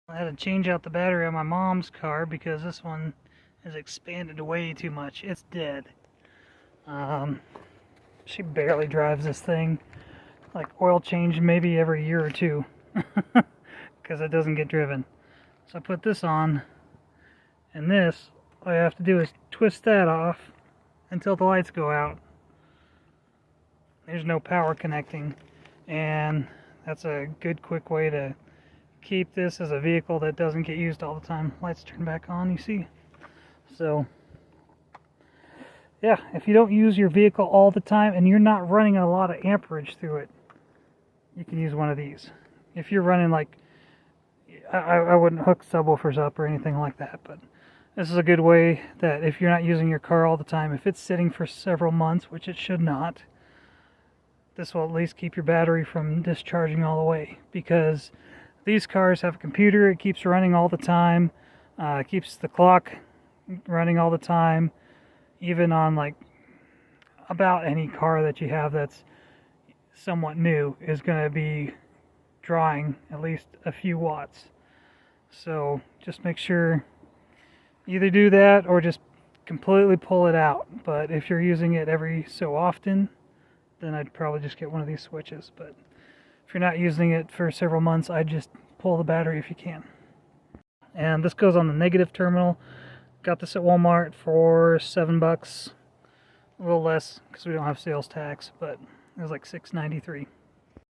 I had to change out the battery on my mom's car because this one has expanded way too much. It's dead. She barely drives this thing. Like oil change maybe every year or two because it doesn't get driven. So I put this on, and this, all I have to do is twist that off until the lights go out. There's no power connecting, and that's a good quick way to keep this as a vehicle that doesn't get used all the time. Lights turn back on, you see. So yeah, if you don't use your vehicle all the time and you're not running a lot of amperage through it, you can use one of these. If you're running, like, I wouldn't hook subwoofers up or anything like that, but this is a good way that if you're not using your car all the time, if it's sitting for several months, which it should not, this will at least keep your battery from discharging all the way, because these cars have a computer. It keeps running all the time, keeps the clock running all the time, even on like about any car that you have that's somewhat new is going to be drawing at least a few watts. So just make sure either do that or just completely pull it out. But if you're using it every so often, then I'd probably just get one of these switches. But if you're not using it for several months, I'd just pull the battery if you can. And this goes on the negative terminal. Got this at Walmart for $7, a little less because we don't have sales tax, but it was like $6.93.